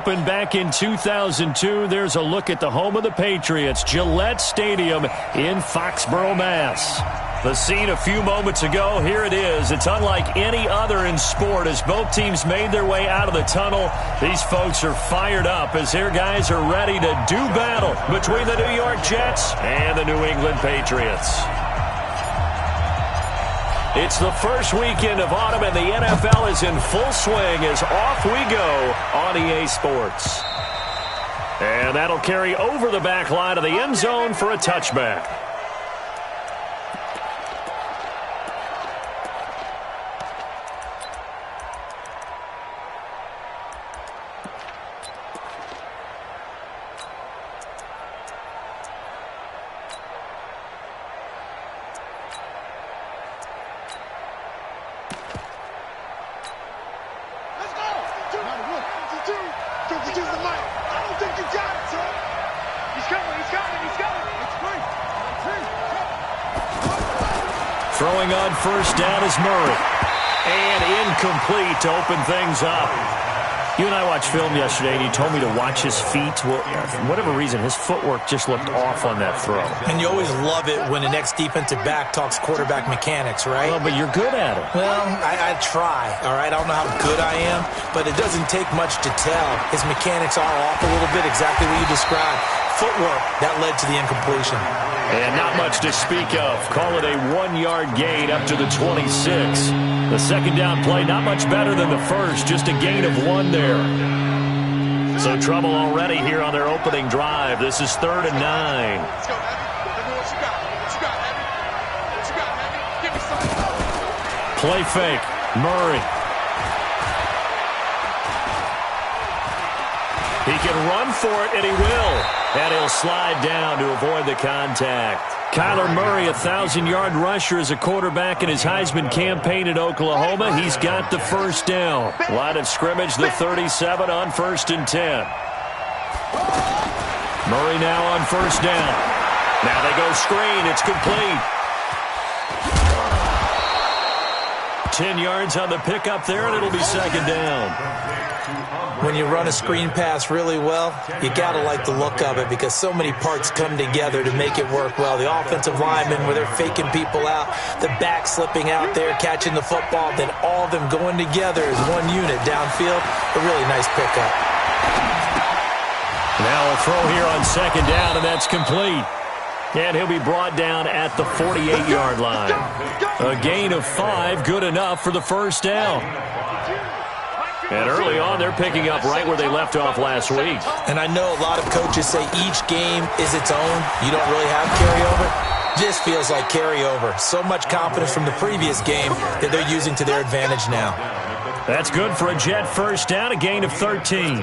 opened back in 2002. There's a look at the home of the Patriots, Gillette Stadium in Foxborough, Mass. The scene a few moments ago, here it is. It's unlike any other in sport as both teams made their way out of the tunnel. These folks are fired up as their guys are ready to do battle between the New York Jets and the New England Patriots. It's the first weekend of autumn, and the NFL is in full swing as off we go on EA Sports. And that'll carry over the back line of the end zone for a touchback. Throwing on first down is Murray. And incomplete to open things up. You and I watched film yesterday, and you told me to watch his feet. Well, for whatever reason, his footwork just looked off on that throw. And you always love it when the next defensive back talks quarterback mechanics, right? Well, but you're good at it. Well, I try, all right? I don't know how good I am, but it doesn't take much to tell. His mechanics are off a little bit, exactly what you described. Footwork, that led to the incompletion. And not much to speak of. Call it a 1-yard gain up to the 26. The second down play, not much better than the first, just a gain of 1 there. So trouble already here on their opening drive. This is 3rd and 9. Let's go, Abby. What you got? What you got, Abby? What you got, Abby? Give me something. Play fake. Murray. He can run for it, and he will. And he'll slide down to avoid the contact. Kyler Murray, a 1,000-yard rusher as a quarterback in his Heisman campaign at Oklahoma. He's got the first down. Line of scrimmage, the 37 on 1st and 10. Murray now on first down. Now they go screen. It's complete. 10 yards on the pickup there, and it'll be second down. When you run a screen pass really well, you got to like the look of it because so many parts come together to make it work well. The offensive linemen, where they're faking people out, the back slipping out there, catching the football, then all of them going together as one unit downfield. A really nice pickup. Now a throw here on second down, and that's complete. And he'll be brought down at the 48-yard line. A gain of 5, good enough for the first down. And early on, they're picking up right where they left off last week. And I know a lot of coaches say each game is its own. You don't really have carryover. This feels like carryover. So much confidence from the previous game that they're using to their advantage now. That's good for a Jet first down, a gain of 13.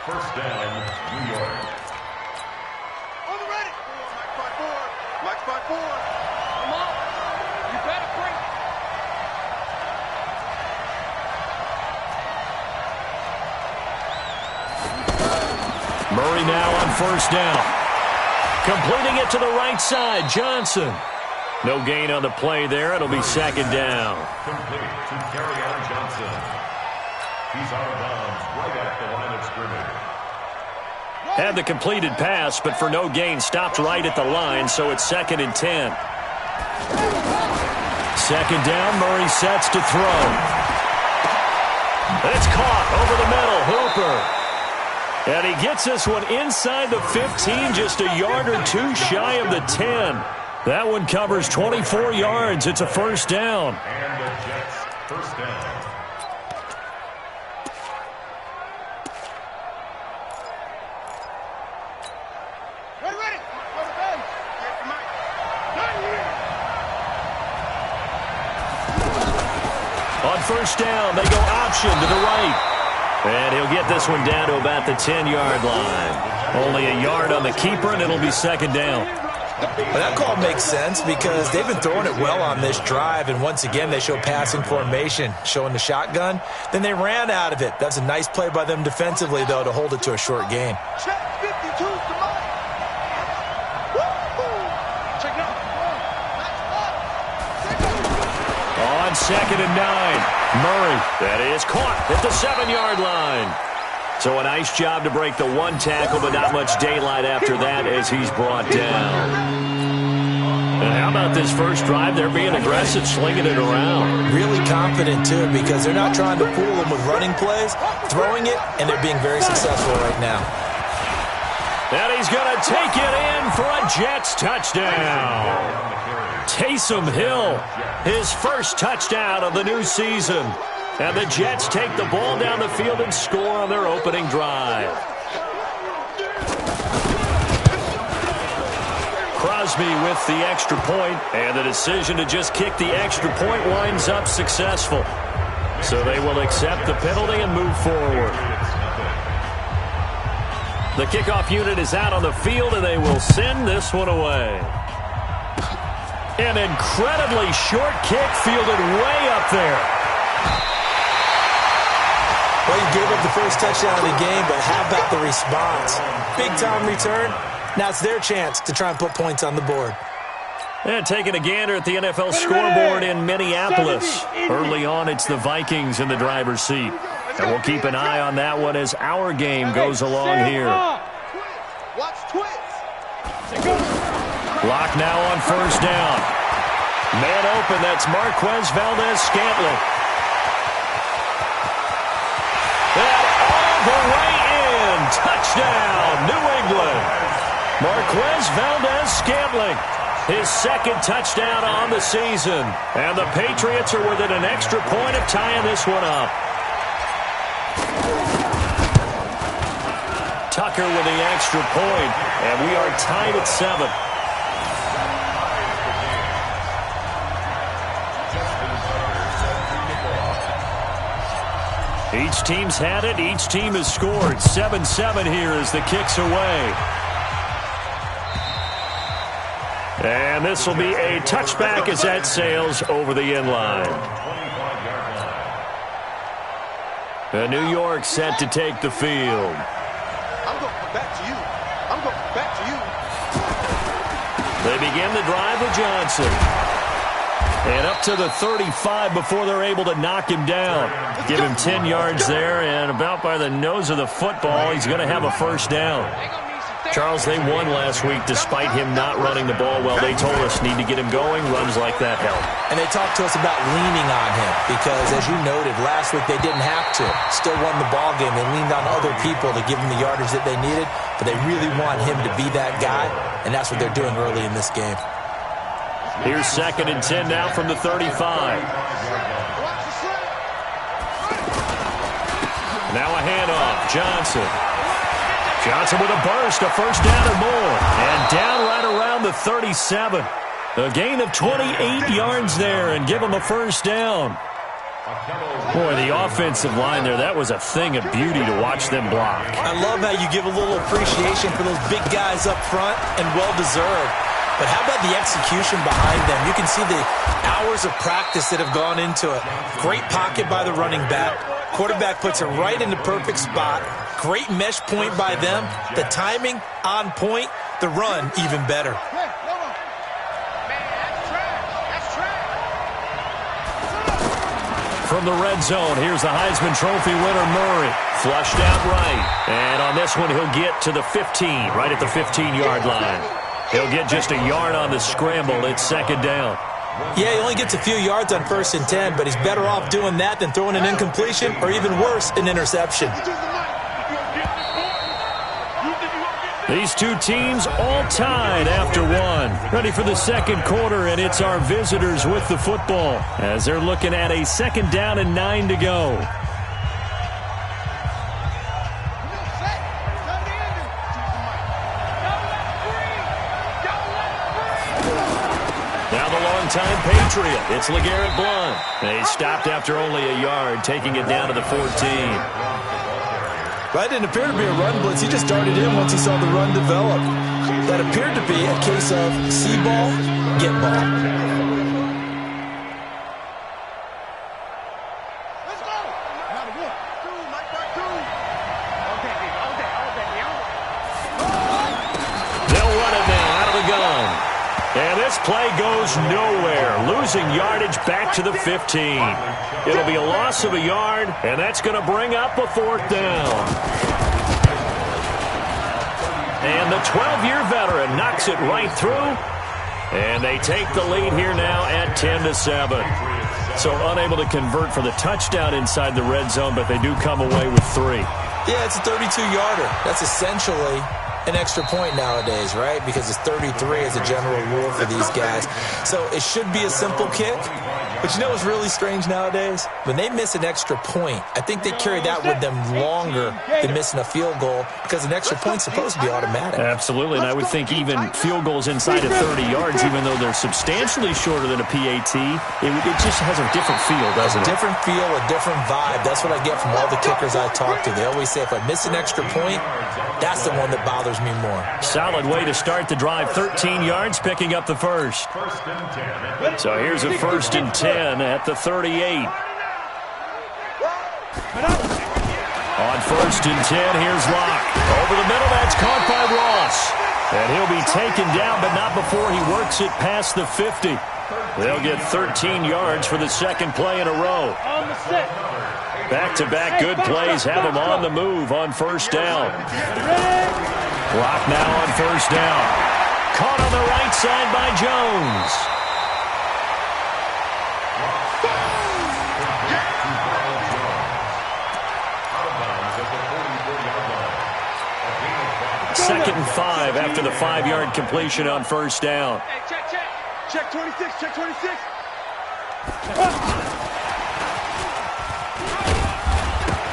First down, New York. On the ready. Mike 5-4. Come on. You better bring it. Murray now on first down. Completing it to the right side, Johnson. No gain on the play there. It'll be second down. Complete to Kerryon Johnson. He's out of bounds right at the line of scrimmage. Had the completed pass, but for no gain, stopped right at the line, so it's 2nd and 10. Second down, Murray sets to throw. It's caught over the middle, Hooper. And he gets this one inside the 15, just a yard or two shy of the 10. That one covers 24 yards. It's a first down. And the Jets first down. Ready. On first down, they go option to the right. And he'll get this one down to about the 10-yard line. Only a yard on the keeper, and it'll be second down. Well, that call makes sense because they've been throwing it well on this drive, and once again they show passing formation, showing the shotgun. Then they ran out of it. That's a nice play by them defensively, though, to hold it to a short gain. Check 52's the money. Check it out. On 2nd and 9, Murray. That is caught at the 7-yard line. So a nice job to break the one tackle, but not much daylight after that as he's brought down. And how about this first drive? They're being aggressive, slinging it around. Really confident, too, because they're not trying to fool them with running plays, throwing it, and they're being very successful right now. And he's going to take it in for a Jets touchdown. Taysom Hill, his first touchdown of the new season. And the Jets take the ball down the field and score on their opening drive. Crosby with the extra point, and the decision to just kick the extra point winds up successful. So they will accept the penalty and move forward. The kickoff unit is out on the field, and they will send this one away. An incredibly short kick fielded way up there. Well, you gave up the first touchdown of the game, but how about the response? Big-time return. Now it's their chance to try and put points on the board. And taking a gander at the NFL scoreboard in Minneapolis. Early on, it's the Vikings in the driver's seat. And we'll keep an eye on that one as our game goes along here. Watch twits. Lock now on first down. Man open, that's Marquez Valdez-Scantling. And all the way in. Touchdown, New England. Marquez Valdez-Scantling, his second touchdown on the season. And the Patriots are within an extra point of tying this one up. Tucker with the extra point, and we are tied at 7. Each team's had it. Each team has scored. 7-7 here as the kick's away. And this will be a touchback as that sails over the end line. And New York set to take the field. I'm going back to you. I'm going back to you. They begin the drive with Johnson. And up to the 35 before they're able to knock him down. Give him 10 yards there, and about by the nose of the football, he's going to have a first down. Charles, they won last week despite him not running the ball well. They told us need to get him going. Runs like that help. And they talked to us about leaning on him because, as you noted, last week they didn't have to. Still won the ball game. They leaned on other people to give them the yardage that they needed, but they really want him to be that guy, and that's what they're doing early in this game. Here's 2nd and 10 now from the 35. Now a handoff. Johnson with a burst, a first down or more. And down right around the 37. A gain of 28 yards there and give him a first down. Boy, the offensive line there, that was a thing of beauty to watch them block. I love how you give a little appreciation for those big guys up front, and well-deserved. But how about the execution behind them? You can see the hours of practice that have gone into it. Great pocket by the running back. Quarterback puts it right in the perfect spot. Great mesh point by them. The timing on point. The run even better. From the red zone, here's the Heisman Trophy winner, Murray. Flushed out right. And on this one, he'll get to the 15, right at the 15-yard line. He'll get just a yard on the scramble. It's 2nd down. Yeah, he only gets a few yards on 1st and 10, but he's better off doing that than throwing an incompletion or even worse, an interception. These two teams all tied after one. Ready for the second quarter, and it's our visitors with the football as they're looking at a 2nd down and 9 to go. Now the longtime Patriot. It's LeGarrette Blount. They stopped after only a yard, taking it down to the 14. That didn't appear to be a run blitz. He just darted in once he saw the run develop. That appeared to be a case of see ball, get ball. Let's go. They'll run it now out of the gun. And this play goes nowhere. Losing yardage back to the 15. It'll be a loss of a yard, and that's going to bring up a 4th down. The 12-year veteran knocks it right through. And they take the lead here now at 10-7. So unable to convert for the touchdown inside the red zone, but they do come away with 3. Yeah, it's a 32-yarder. That's essentially an extra point nowadays, right? Because it's 33 as a general rule for these guys. So it should be a simple kick. But you know what's really strange nowadays? When they miss an extra point, I think they carry that with them longer than missing a field goal because an extra point's supposed to be automatic. Absolutely, and I would think even field goals inside of 30 yards, even though they're substantially shorter than a PAT, it just has a different feel, doesn't it? A different feel, a different vibe. That's what I get from all the kickers I talk to. They always say if I miss an extra point, that's the one that bothers me more. Solid way to start the drive. 13 yards, picking up the first. So here's a 1st and 10 at the 38. On 1st and 10, here's Locke. Over the middle, that's caught by Ross. And he'll be taken down, but not before he works it past the 50. They'll get 13 yards for the second play in a row. Back-to-back good plays have him on the move on 1st down. Clock now on 1st down. Caught on the right side by Jones. Second and 5 after the 5-yard completion on 1st down. Hey, check. Check 26, check 26.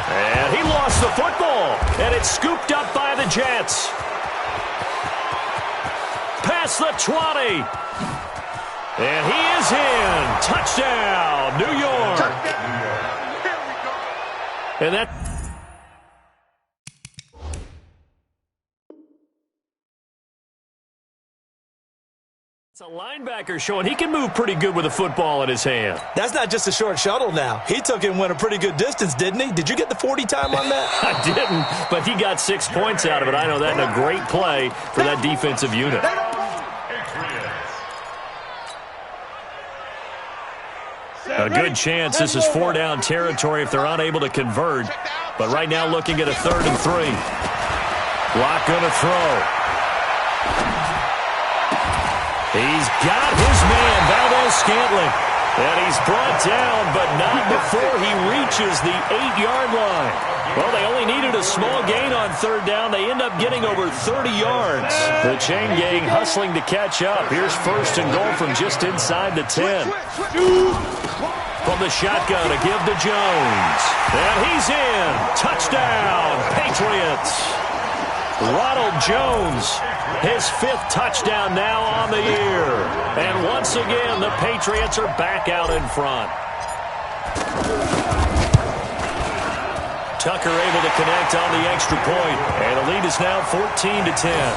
And he lost the football, and it's scooped up by the Jets. Past the 20. And he is in. Touchdown, New York. And that... It's a linebacker showing he can move pretty good with a football in his hand. That's not just a short shuttle now. He took it and went a pretty good distance, didn't he? Did you get the 40 time on that? I didn't, but he got 6 points out of it. I know that in a great play for that defensive unit. A good chance this is 4-down territory if they're unable to convert. But right now looking at a 3rd and 3. Locke going to throw. He's got his man, Valdez-Scantling. And he's brought down, but not before he reaches the 8-yard line. Well, they only needed a small gain on 3rd down. They end up getting over 30 yards. The chain gang hustling to catch up. Here's 1st and goal from just inside the 10. From the shotgun to give to Jones. And he's in. Touchdown, Patriots. Ronald Jones, his 5th touchdown now on the year. And once again, the Patriots are back out in front. Tucker able to connect on the extra point. And the lead is now 14-10.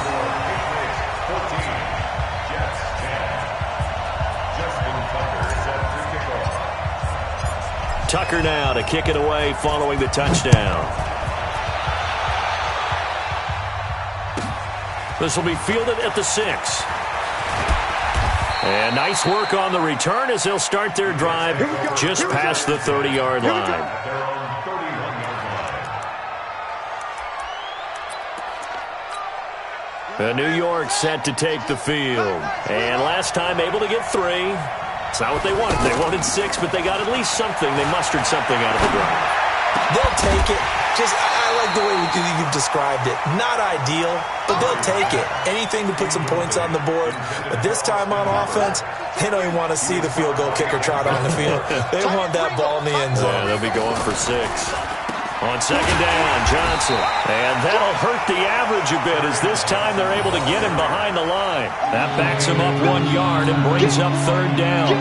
Tucker now to kick it away following the touchdown. This will be fielded at the 6. And nice work on the return as they'll start their drive just past the 30-yard line. New York set to take the field. And last time able to get 3. It's not what they wanted. They wanted 6, but they got at least something. They mustered something out of the drive. They'll take it. I like the way you've described it. Not ideal, but they'll take it. Anything to put some points on the board. But this time on offense, they don't even want to see the field goal kicker trot on the field. They want that ball in the end zone. Yeah, they'll be going for 6. On 2nd down, Johnson. And that'll hurt the average a bit as this time they're able to get him behind the line. That backs him up 1 yard and brings up 3rd down.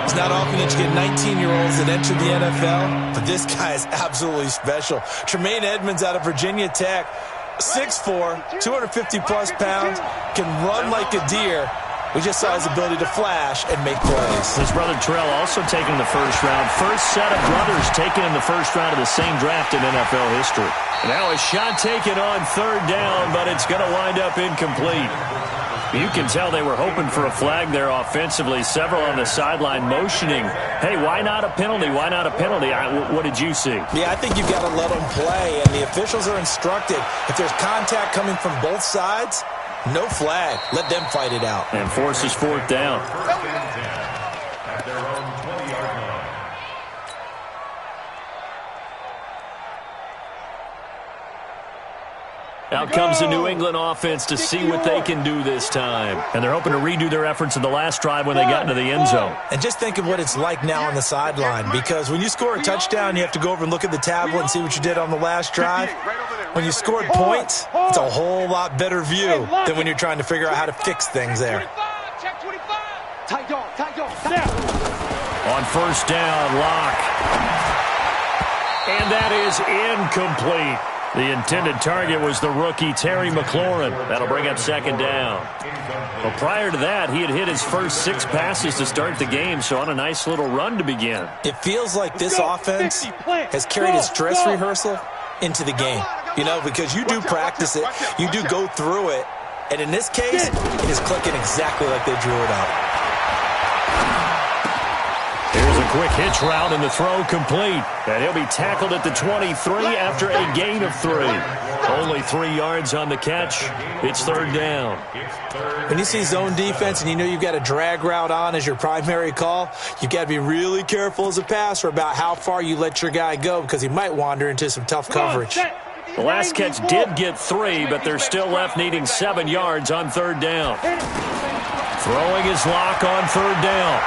It's not often that you get 19-year-olds that enter the NFL, but this guy is absolutely special. Tremaine Edmonds out of Virginia Tech, 6'4", 250-plus pounds, can run like a deer. We just saw his ability to flash and make plays. His brother Terrell also taken in the 1st round. First set of brothers taken in the 1st round of the same draft in NFL history. Now a shot taken on 3rd down, but it's going to wind up incomplete. You can tell they were hoping for a flag there offensively. Several on the sideline motioning, hey, why not a penalty? Why not a penalty? What did you see? Yeah, I think you've got to let them play, and the officials are instructed. If there's contact coming from both sides, no flag. Let them fight it out. And forces fourth down. At their own 20-yard line. Out comes the New England offense to see what they can do this time. And they're hoping to redo their efforts in the last drive when they got into the end zone. And just think of what it's like now on the sideline, because when you score a touchdown, you have to go over and look at the tablet and see what you did on the last drive. When you scored points, it's a whole lot better view than when you're trying to figure out how to fix things there. On first down, Locke. And that is incomplete. The intended target was the rookie Terry McLaurin. That'll bring up second down. Well, prior to that, he had hit his first 6 passes to start the game, so on a nice little run to begin. It feels like this offense has carried its dress rehearsal into the game. You know, because you do practice it, you do go through it, and in this case, it is clicking exactly like they drew it up. Here's a quick hitch route, and the throw complete. And he'll be tackled at the 23 after a gain of 3. Only 3 yards on the catch. It's third down. When you see zone defense and you know you've got a drag route on as your primary call, you've got to be really careful as a passer about how far you let your guy go, because he might wander into some tough coverage. The last catch did get 3, but they're still left needing 7 yards on third down. Throwing his Lock on third down.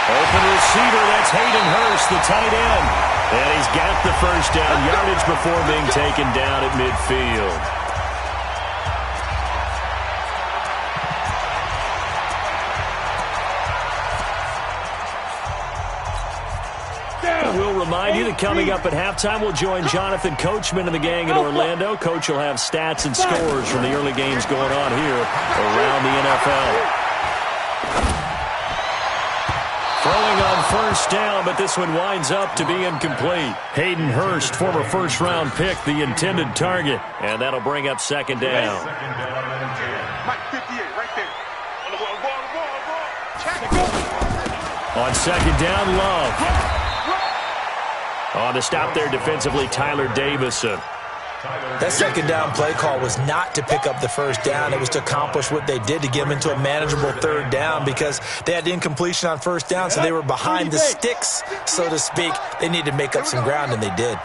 Open receiver, that's Hayden Hurst, the tight end. And he's got the first down yardage before being taken down at midfield. We'll remind you that coming up at halftime, we'll join Jonathan Coachman and the gang in Orlando. Coach will have stats and scores from the early games going on here around the NFL. Throwing on first down, but this one winds up to be incomplete. Hayden Hurst, former first-round pick, the intended target. And that'll bring up second down. Mike 58, right there. On second down, Love. On the stop there defensively, Tyler Davison. That second down play call was not to pick up the first down. It was to accomplish what they did, to get them into a manageable third down, because they had the incompletion on first down, so they were behind the sticks, so to speak. They needed to make up some ground, and they did.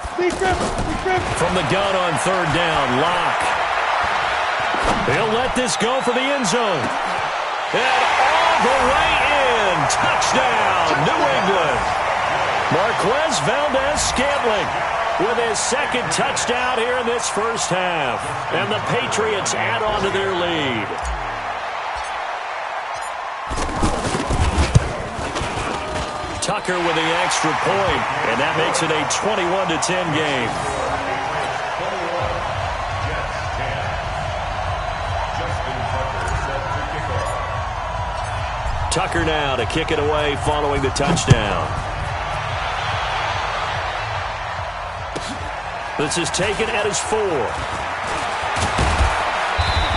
From the gun on third down, Locke. He'll let this go for the end zone. And all the way in. Touchdown, New England. Marquez Valdez-Scantling with his second touchdown here in this first half. And the Patriots add on to their lead. Tucker with the extra point, and that makes it a 21-10 game. Tucker now to kick it away following the touchdown. This is taken at his 4.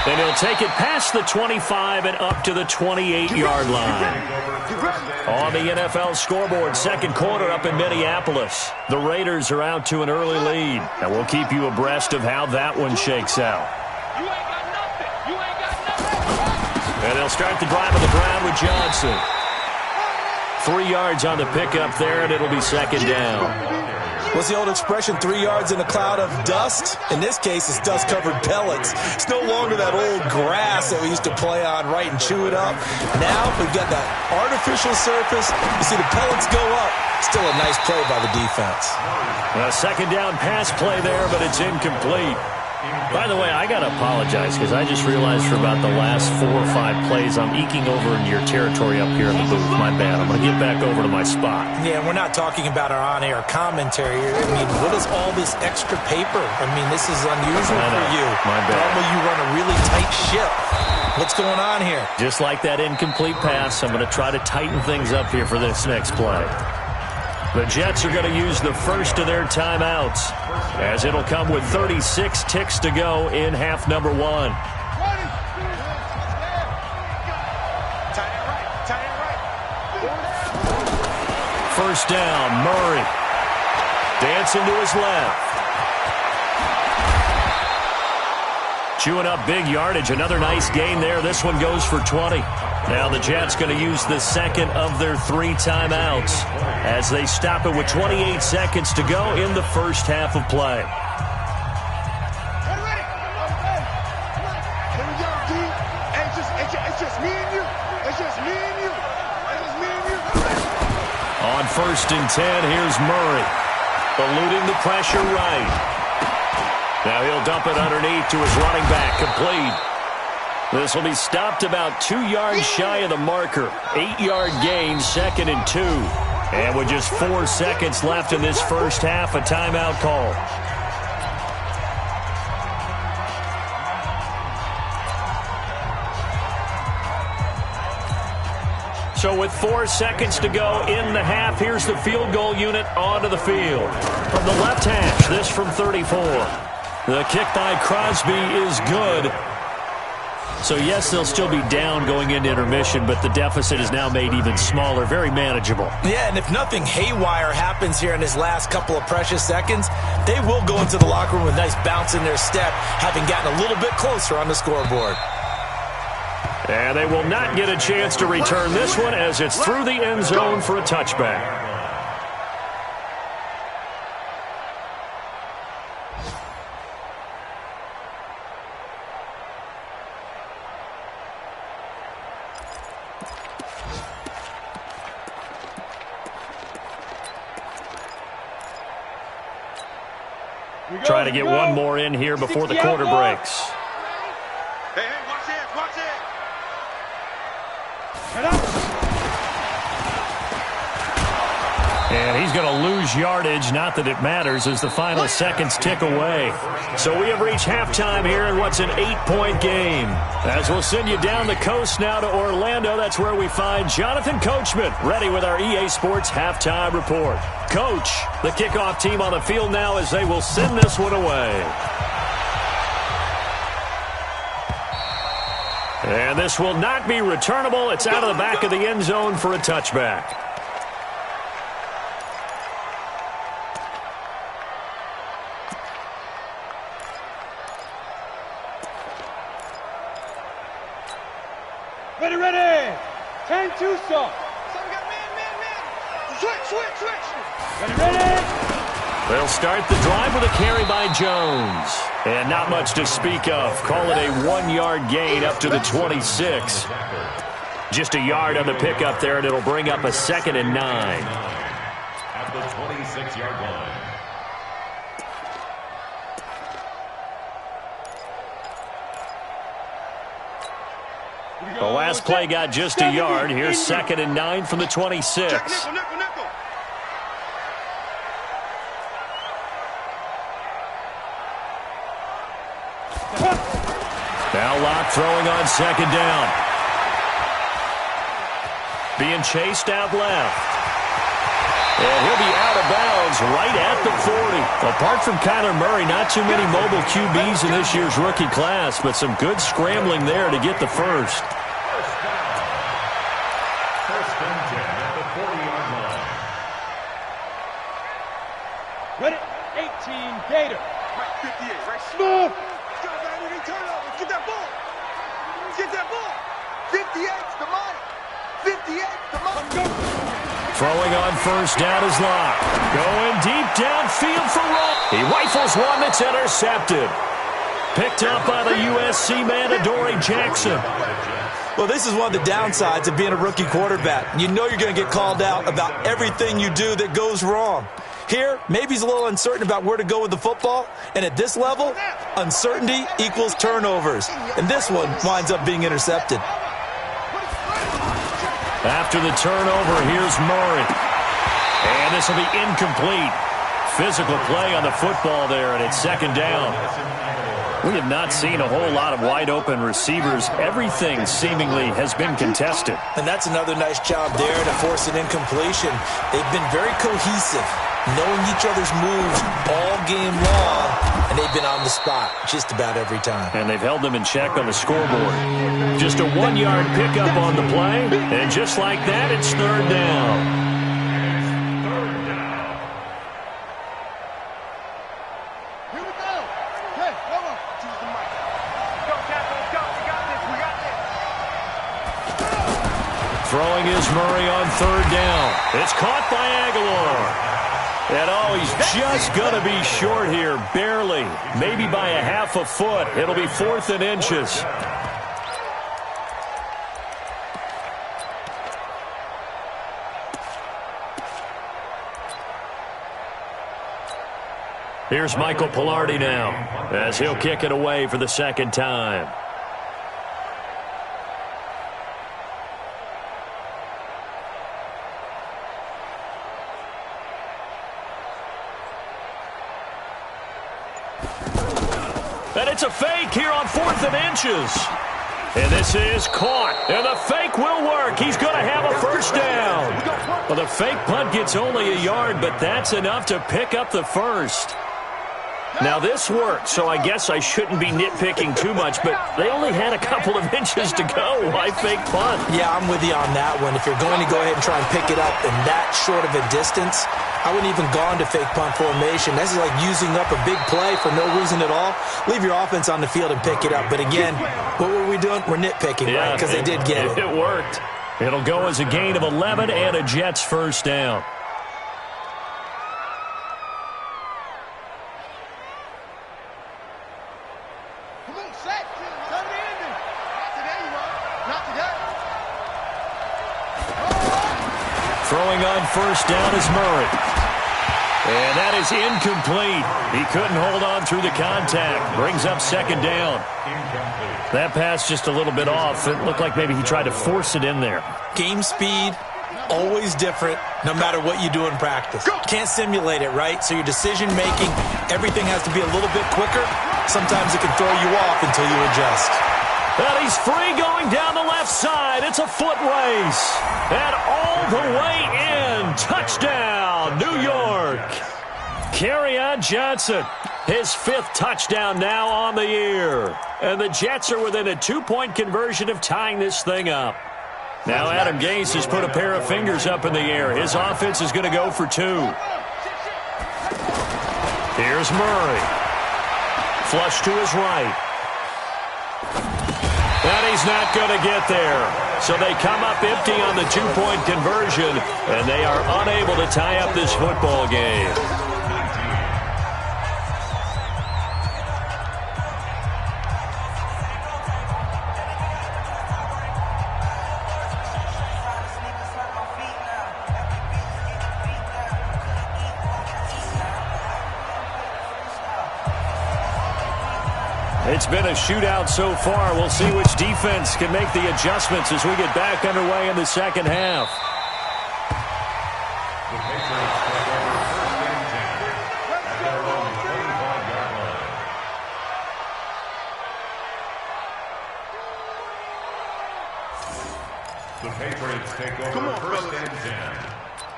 And he'll take it past the 25 and up to the 28-yard line. On the NFL scoreboard, second quarter up in Minneapolis. The Raiders are out to an early lead. And we'll keep you abreast of how that one shakes out. And they'll start the drive on the ground with Johnson. 3 yards on the pickup there, and it'll be second down. What's the old expression, 3 yards in a cloud of dust? In this case, it's dust-covered pellets. It's no longer that old grass that we used to play on, right, and chew it up. Now we've got that artificial surface. You see the pellets go up. Still a nice play by the defense. A second down pass play there, but it's incomplete. By the way, I got to apologize because I just realized for about the last 4 or 5 plays I'm eking over into your territory up here in the booth. My bad. I'm going to get back over to my spot. Yeah, we're not talking about our on-air commentary. I mean, what is all this extra paper? I mean, this is unusual for you. My bad. Normally you run a really tight ship. What's going on here? Just like that incomplete pass, I'm going to try to tighten things up here for this next play. The Jets are going to use the first of their timeouts, as it'll come with 36 ticks to go in half number 1. first down. Murray dancing to his left. Chewing up big yardage. Another nice gain there. This one goes for 20. Now the Jets going to use the second of their 3 timeouts as they stop it with 28 seconds to go in the first half of play. It's just me and you. It's just me and you. It's just me and you. On 1st and 10, here's Murray. Eluding the pressure right. Now he'll dump it underneath to his running back. Complete. This will be stopped about 2 yards shy of the marker. 8-yard gain, 2nd and 2. And with just 4 seconds left in this first half, a timeout call. So with 4 seconds to go in the half, here's the field goal unit onto the field. From the left hash, this from 34. The kick by Crosby is good. So, yes, they'll still be down going into intermission, but the deficit is now made even smaller, very manageable. Yeah, and if nothing haywire happens here in his last couple of precious seconds, they will go into the locker room with a nice bounce in their step, having gotten a little bit closer on the scoreboard. And they will not get a chance to return this one as it's through the end zone for a touchback. Trying to get one more in here before the quarter breaks. Hey, watch it, watch it. And he's going to lose yardage, not that it matters, as the final seconds tick away. So we have reached halftime here in what's an 8-point game. As we'll send you down the coast now to Orlando, that's where we find Jonathan Coachman, ready with our EA Sports halftime report. Coach, the kickoff team on the field now as they will send this one away. And this will not be returnable. It's out of the back of the end zone for a touchback. Ready, ready. 10-2 stop. Switch. Ready, ready. They'll start the drive with a carry by Jones. And not much to speak of. Call it a 1-yard gain up to the 26. Just a yard on the pickup there, and it'll bring up a 2nd and 9. At the 26-yard line. The last play got just a yard. Here's 2nd and 9 from the 26. Nickel. Now Locke throwing on 2nd down. Being chased out left. And he'll be out of bounds right at the 40. Apart from Kyler Murray, not too many mobile QBs in this year's rookie class, but some good scrambling there to get the first. First and 10 at the 40-yard line. Ready, 18, Gator. Right, 58, right. Move. Get that ball. Get that ball. 58's the money. 58's the money. Throwing on first down is Locke. Going deep downfield for Roll. He rifles one that's intercepted. Picked up by the USC man, Adoree Jackson. Well, this is one of the downsides of being a rookie quarterback. You know you're going to get called out about everything you do that goes wrong. Here, maybe he's a little uncertain about where to go with the football. And at this level, uncertainty equals turnovers. And this one winds up being intercepted. After the turnover, here's Murray. And this will be incomplete. Physical play on the football there, and it's 2nd down. We have not seen a whole lot of wide-open receivers. Everything seemingly has been contested. And that's another nice job there to force an incompletion. They've been very cohesive, knowing each other's moves all game long, and they've been on the spot just about every time. And they've held them in check on the scoreboard. Just a 1-yard pickup on the play, and just like that, it's 3rd down. Choose the mic. Go, Captain, let's go. We got this. We got this. Throwing is Murray on third down. It's caught by Aguilar. And he's just going to be short here, barely. Maybe by a half a foot. It'll be 4th and inches. Here's Michael Pilardi now, as he'll kick it away for the second time. And it's a fake here on 4th and inches. And this is caught. And the fake will work. He's going to have a first down. Well, the fake punt gets only a yard, but that's enough to pick up the first. Now, this worked, so I guess I shouldn't be nitpicking too much, but they only had a couple of inches to go. Why fake punt? Yeah, I'm with you on that one. If you're going to go ahead and try and pick it up in that short of a distance, I wouldn't even gone to fake punt formation. This is like using up a big play for no reason at all. Leave your offense on the field and pick it up. But again, what were we doing? We're nitpicking, right? Because they did get it. It worked. It'll go as a gain of 11 and a Jets first down. Come on, set. Turn the ending. Not today, Yr1. Not today. Throwing on first down is Murray. And that is incomplete. He couldn't hold on through the contact. Brings up second down. That pass just a little bit off. It looked like maybe he tried to force it in there. Game speed, always different, no matter what you do in practice. Can't simulate it, right? So your decision-making, everything has to be a little bit quicker. Sometimes it can throw you off until you adjust. And he's free going down the left side. It's a foot race. And all the way in. Touchdown, New York. Kerryon Johnson, his 5th touchdown now on the year. And the Jets are within a 2-point conversion of tying this thing up. Now Adam Gase has put a pair of fingers up in the air. His offense is going to go for 2. Here's Murray. Flush to his right. And he's not going to get there. So they come up empty on the 2-point conversion, and they are unable to tie up this football game. It's been a shootout so far. We'll see which defense can make the adjustments as we get back underway in the second half. The Patriots take over first and 10 at their own 25-yard line. The Patriots take over first and 10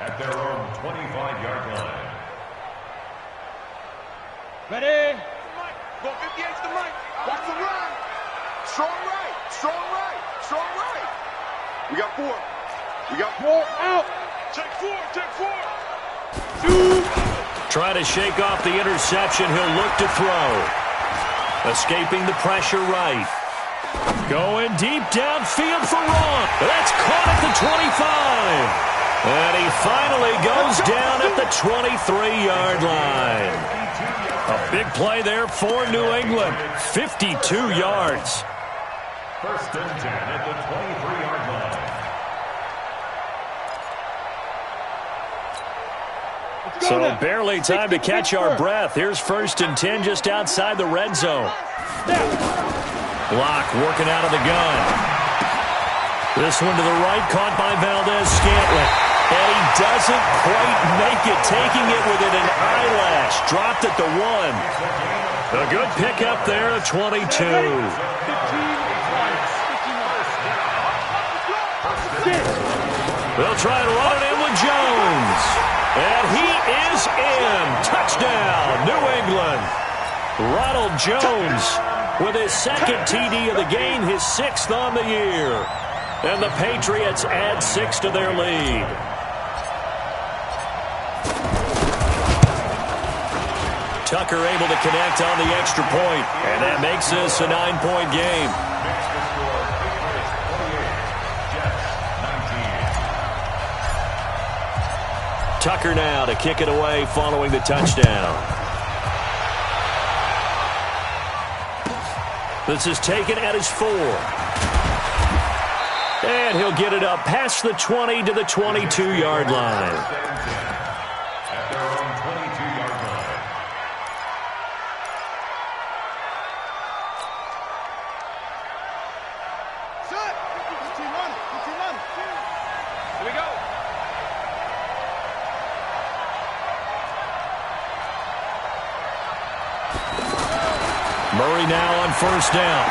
at their own 25-yard line. Ready? Go 58's the mic. Watch the run. Strong right. Strong right. Strong right. We got 4. We got 4 out. Take 4. Take 4. 2. Trying to shake off the interception. He'll look to throw. Escaping the pressure right. Going deep downfield for Ron. That's caught at the 25. And he finally goes down at the 23-yard line. A big play there for New England. 52 yards. First and 10 at the 23-yard line. So barely time to catch our breath. Here's first and 10 just outside the red zone. Block working out of the gun. This one to the right, caught by Valdez-Scantling. And he doesn't quite make it, taking it within an eyelash. Dropped at the 1. A good pickup there at 22. They'll try to run it in with Jones. And he is in. Touchdown, New England. Ronald Jones with his 2nd TD of the game, his 6th on the year. And the Patriots add 6 to their lead. Tucker able to connect on the extra point, and that makes this a 9-point game. Tucker now to kick it away following the touchdown. This is taken at his 4. And he'll get it up past the 20 to the 22-yard line. Murray now on first down.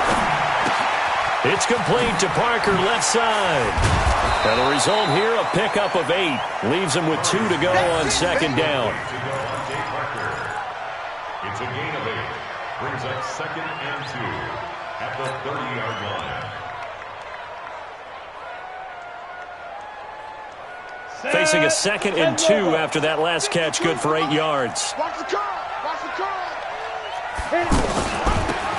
It's complete to Parker, left side. And the result here, a pickup of 8. Leaves him with 2 to go on second down. It's a gain of 8. Brings up 2nd and 2 at the 30-yard line. Facing a 2nd and 2 after that last catch, good for 8 yards. Watch the curl. Watch the curl.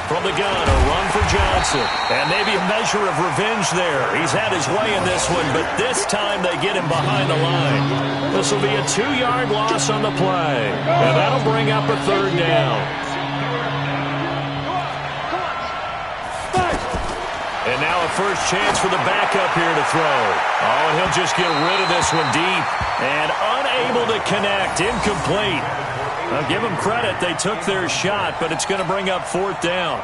From the gun, a run for Johnson. And maybe a measure of revenge there. He's had his way in this one, but this time they get him behind the line. This will be a 2-yard loss on the play. And that'll bring up a 3rd down. And now a first chance for the backup here to throw. Oh, and he'll just get rid of this one deep. And unable to connect. Incomplete. I'll give them credit. They took their shot, but it's going to bring up 4th down.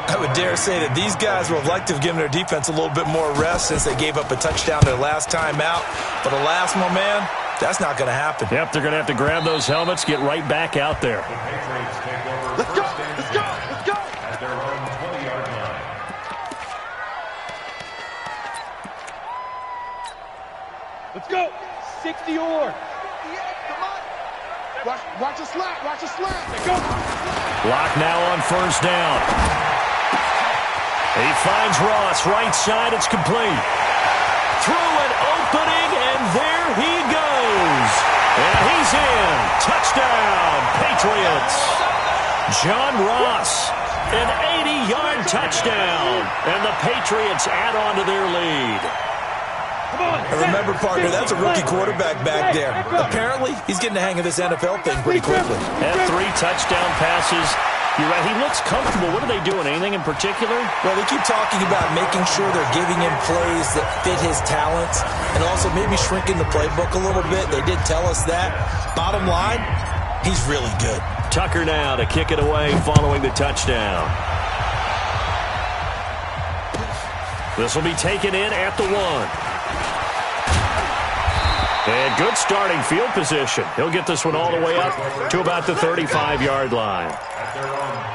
I would dare say that these guys would have liked to have given their defense a little bit more rest since they gave up a touchdown their last time out. But alas, my man, that's not going to happen. Yep, they're going to have to grab those helmets, get right back out there. Let's go. Let's go. Let's go. At their own 20-yard line. Let's go. 60 or. Watch a slap. Watch a slap. Go. Lock now on first down. He finds Ross, right side, it's complete. Through an opening, and there he goes. And he's in. Touchdown, Patriots. John Ross, an 80-yard touchdown. And the Patriots add on to their lead. And remember, partner, that's a rookie quarterback back there. Apparently, he's getting the hang of this NFL thing pretty quickly. Had 3 touchdown passes. You're right, he looks comfortable. What are they doing? Anything in particular? Well, they keep talking about making sure they're giving him plays that fit his talents and also maybe shrinking the playbook a little bit. They did tell us that. Bottom line, he's really good. Tucker now to kick it away following the touchdown. This will be taken in at the 1. And good starting field position. He'll get this one all the way up to about the 35-yard line.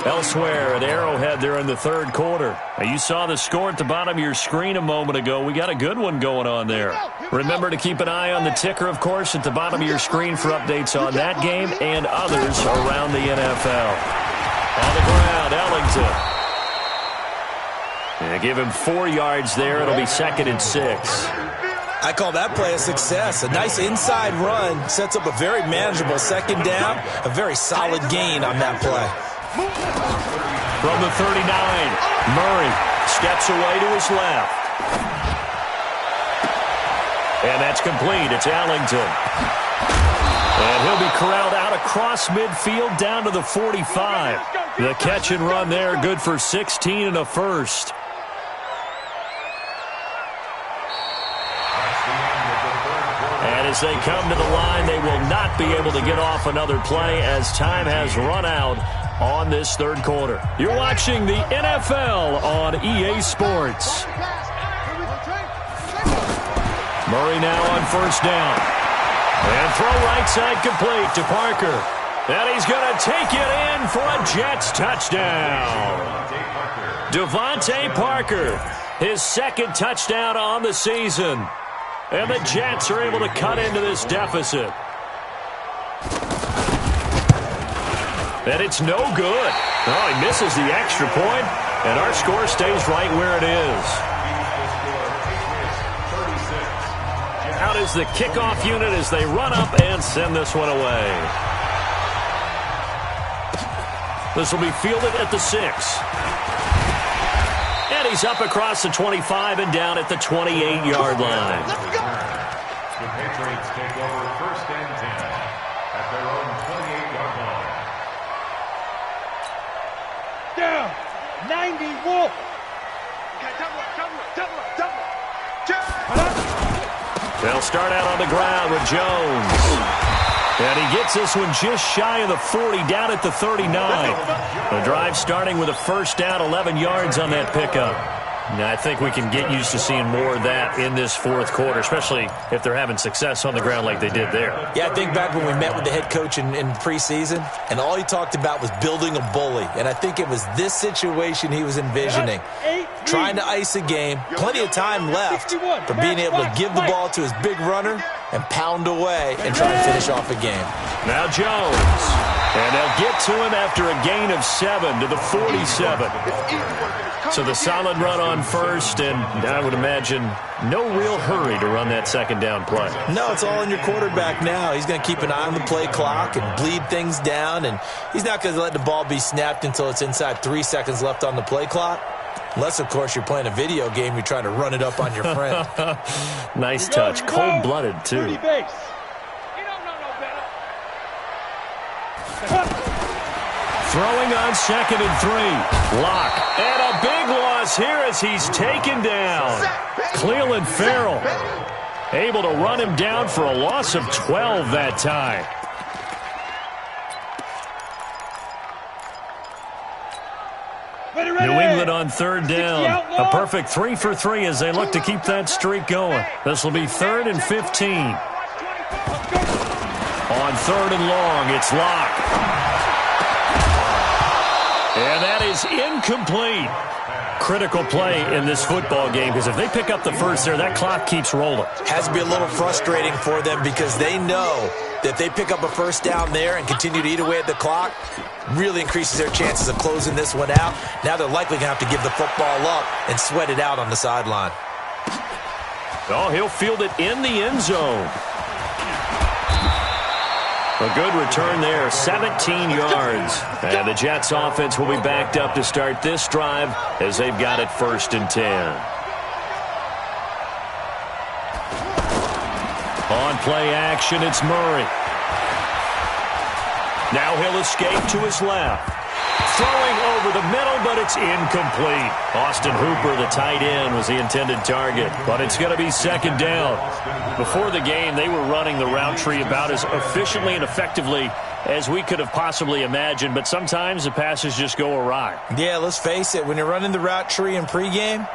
Elsewhere at Arrowhead there in the 3rd quarter. Now, you saw the score at the bottom of your screen a moment ago. We got a good one going on there. Remember to keep an eye on the ticker, of course, at the bottom of your screen for updates on that game and others around the NFL. On the ground, Ellington. And give him 4 yards there. It'll be 2nd and 6. I call that play a success. A nice inside run sets up a very manageable 2nd down. A very solid gain on that play. From the 39, Murray steps away to his left. And that's complete. It's Ellington. And he'll be corralled out across midfield down to the 45. The catch and run there, good for 16 and a first. And as they come to the line, they will not be able to get off another play as time has run out on this 3rd quarter. You're watching the NFL on EA Sports. Murray now on first down. And throw right side complete to Parker. And he's going to take it in for a Jets touchdown. Devontae Parker, his 2nd touchdown on the season. And the Jets are able to cut into this deficit. And it's no good. Oh, he misses the extra point, and our score stays right where it is. Out is the kickoff unit as they run up and send this one away. This will be fielded at the 6. And he's up across the 25 and down at the 28-yard line. The Patriots take over 1st and 10 at their own 28-yard line. Down. 90 Wolf. They'll start out on the ground with Jones. And he gets this one just shy of the 40, down at the 39. The drive starting with a first down, 11 yards on that pickup. Now, I think we can get used to seeing more of that in this fourth quarter, especially if they're having success on the ground like they did there. Yeah, I think back when we met with the head coach in preseason, and all he talked about was building a bully. And I think it was this situation he was envisioning. Trying to ice a game, plenty of time left for being able to give the ball to his big runner and pound away and try and finish off a game. Now Jones. And they'll get to him after a gain of 7 to the 47. So the solid run on first, and I would imagine no real hurry to run that second down play. No, it's all on your quarterback now. He's going to keep an eye on the play clock and bleed things down, and he's not going to let the ball be snapped until it's inside 3 seconds left on the play clock. Unless, of course, you're playing a video game, you're trying to run it up on your friend. Nice touch. Cold-blooded, too. Throwing on 2nd and 3. Lock. And a big loss here as he's taken down. Cleveland Farrell able to run him down for a loss of 12 that time. New England on 3rd down. A perfect 3 for 3 as they look to keep that streak going. This will be 3rd and 15. On 3rd and long, it's Lock. And that is incomplete. Critical play in this football game, because if they pick up the first there, that clock keeps rolling. Has to be a little frustrating for them because they know that if they pick up a first down there and continue to eat away at the clock, really increases their chances of closing this one out. Now they're likely going to have to give the football up and sweat it out on the sideline. Oh, he'll field it in the end zone. A good return there, 17 yards. And the Jets offense will be backed up to start this drive as they've got it 1st and 10. On play action, it's Murray. Now he'll escape to his left. Throwing over the middle, but it's incomplete. Austin Hooper, the tight end, was the intended target, but it's going to be 2nd down. Before the game, they were running the route tree about as efficiently and effectively as we could have possibly imagined, but sometimes the passes just go awry. Yeah, let's face it. When you're running the route tree in pregame,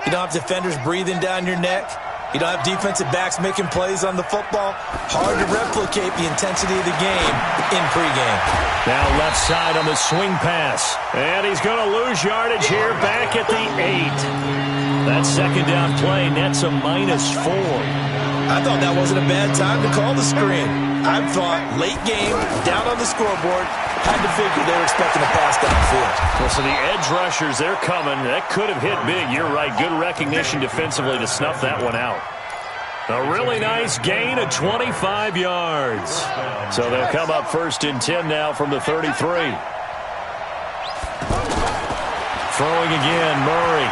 you don't have defenders breathing down your neck. You don't have defensive backs making plays on the football. Hard to replicate the intensity of the game in pregame. Now left side on the swing pass. And he's going to lose yardage here back at the 8. That 2nd down play nets a -4. I thought that wasn't a bad time to call the screen. I thought late game, down on the scoreboard, had to figure they were expecting a pass downfield. Well, so the edge rushers, they're coming. That could have hit big. You're right. Good recognition defensively to snuff that one out. A really nice gain of 25 yards. So they'll come up 1st and 10 now from the 33. Throwing again, Murray.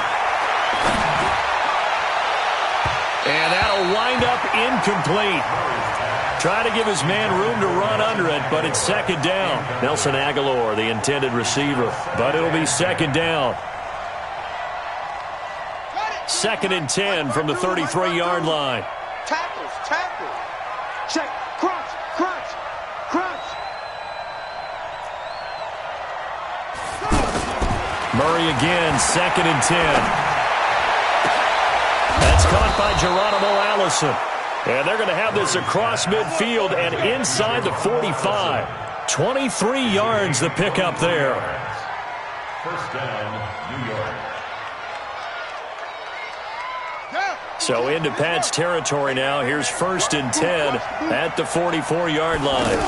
And that'll wind up incomplete. Try to give his man room to run under it, but it's 2nd down. Nelson Aguilar, the intended receiver, but it'll be 2nd down. 2nd and 10 from the 33-yard line. Tackles. Check. Crunch. Murray again, 2nd and 10. That's caught by Geronimo Allison. And they're going to have this across midfield and inside the 45. 23 yards the pickup there. 1st down, New York. So into Pat's territory now. Here's 1st and 10 at the 44-yard line.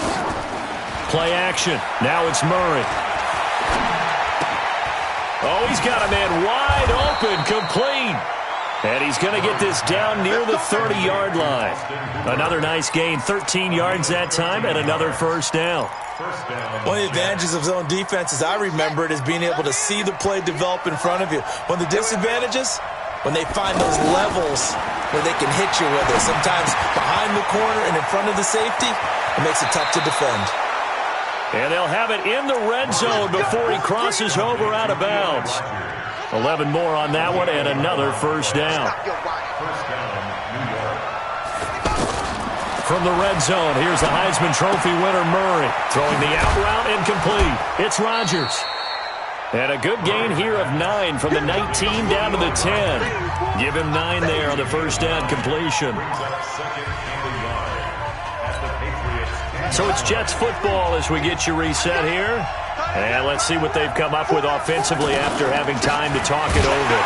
Play action. Now it's Murray. Oh, he's got a man wide open, complete. And he's going to get this down near the 30-yard line. Another nice gain, 13 yards that time, and another 1st down. One of the advantages of zone defense, as I remember it, is being able to see the play develop in front of you. One of the disadvantages, when they find those levels where they can hit you with it, sometimes behind the corner and in front of the safety, it makes it tough to defend. And they'll have it in the red zone before he crosses over out of bounds. 11 more on that one and another first down. From the red zone, here's the Heisman Trophy winner, Murray. Throwing the out route incomplete. It's Rodgers. And a good gain here of 9 from the 19 down to the 10. Give him 9 there on the first down completion. So it's Jets football as we get you reset here. And let's see what they've come up with offensively after having time to talk it over.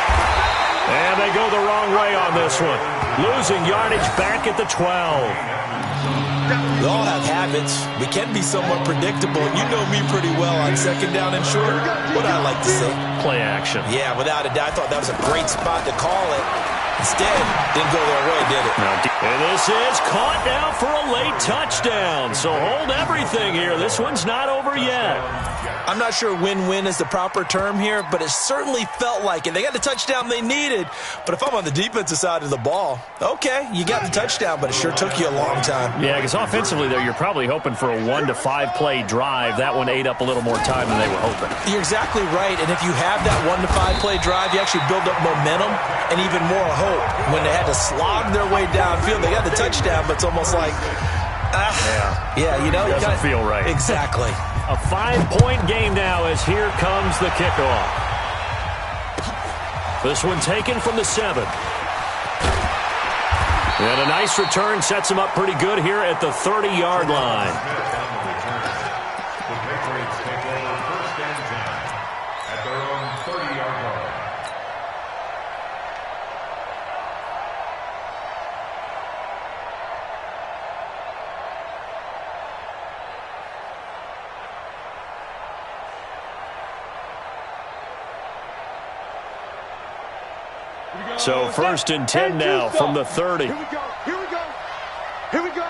And they go the wrong way on this one. Losing yardage back at the 12. We all have habits. We can be somewhat predictable, and you know me pretty well on second down and short. What I like to say? Play action. Yeah, without a doubt. I thought that was a great spot to call it. Instead, didn't go their way, did it? No. And this is caught now for a late touchdown. So hold everything here. This one's not over yet. I'm not sure win-win is the proper term here, but it certainly felt like it. They got the touchdown they needed, but if I'm on the defensive side of the ball, okay, you got the touchdown, but it sure took you a long time. Yeah, because offensively, though, you're probably hoping for a 1 to 5 play drive. That one ate up a little more time than they were hoping. You're exactly right, and if you have that 1 to 5 play drive, you actually build up momentum and even more hope. When they had to slog their way downfield, they got the touchdown, but it's almost like, yeah, you know. It doesn't feel right. Exactly. A 5-point game now as here comes the kickoff. This one taken from the 7. And a nice return sets him up pretty good here at the 30-yard line. The Patriots take over first and 10 at their own 30-yard line. So first and 10 now from the 30. Here we go. Here we go. Here we go.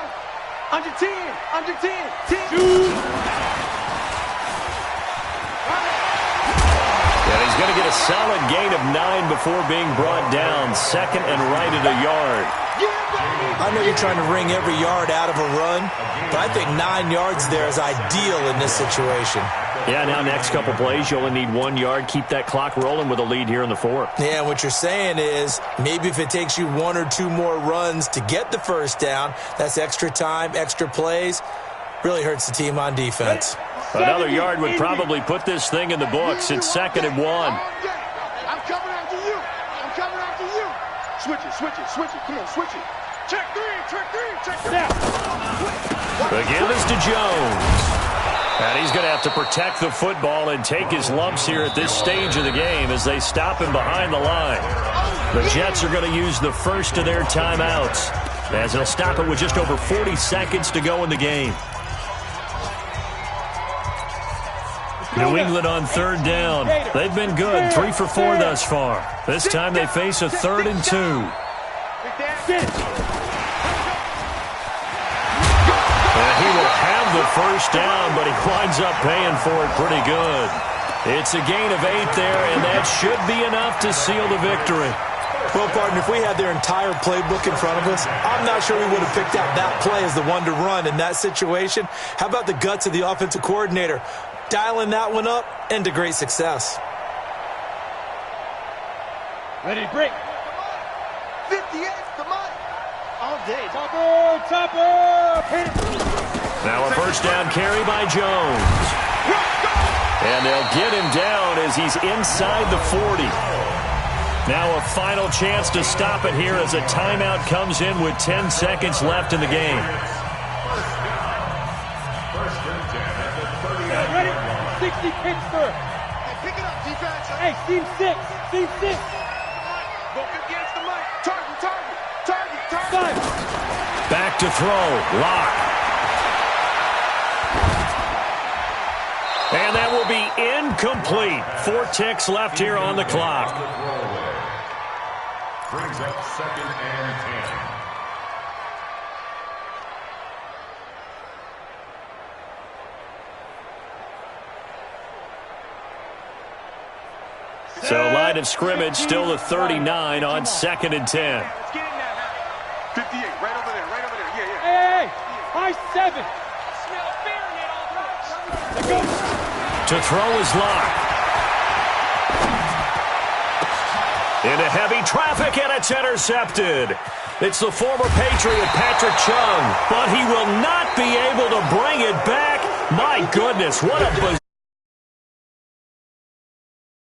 Under 10. Under 10. 10. And he's going to get a solid gain of 9 before being brought down. Second and right at a yard. I know you're trying to wring every yard out of a run, but I think 9 yards there is ideal in this situation. Yeah, now next couple plays, you only need 1 yard. Keep that clock rolling with a lead here in the 4th. Yeah, what you're saying is maybe if it takes you 1 or 2 more runs to get the first down, that's extra time, extra plays. Really hurts the team on defense. Another yard would probably put this thing in the books. It's 2nd and 1. I'm coming after you. I'm coming after you. Switch it, switch it, switch it. Come on, switch it. Check 3, check 3, check 3. The give is to Jones. And he's going to have to protect the football and take his lumps here at this stage of the game as they stop him behind the line. The Jets are going to use the first of their timeouts as they'll stop it with just over 40 seconds to go in the game. New England on 3rd down. They've been good, 3 for 4 thus far. This time they face a 3rd and 2. And he will have the first down, but he winds up paying for it pretty good. It's a gain of 8 there, and that should be enough to seal the victory. Well, partner, if we had their entire playbook in front of us, I'm not sure we would have picked out that play as the one to run in that situation. How about the guts of the offensive coordinator? Dialing that one up into great success. Ready, break. 58, come on. All day. Topper, topper. Hit it. Now a first down carry by Jones. And they'll get him down as he's inside the 40. Now a final chance to stop it here as a timeout comes in with 10 seconds left in the game. Ready? 60 Pittsburgh. Hey, pick it up, defense. Hey, team 6. Team 6. Go against the mic. Target, target, target, target. 5. Back to throw. Lock. And that will be incomplete. 4 ticks left here on the clock. Brings up 2nd and 10. So line of scrimmage still the 39 on 2nd and 10. 58, right over there, right over there. Yeah, yeah. Hey, high 7. To throw his line. Into heavy traffic, and it's intercepted. It's the former Patriot, Patrick Chung, but he will not be able to bring it back. My goodness, what a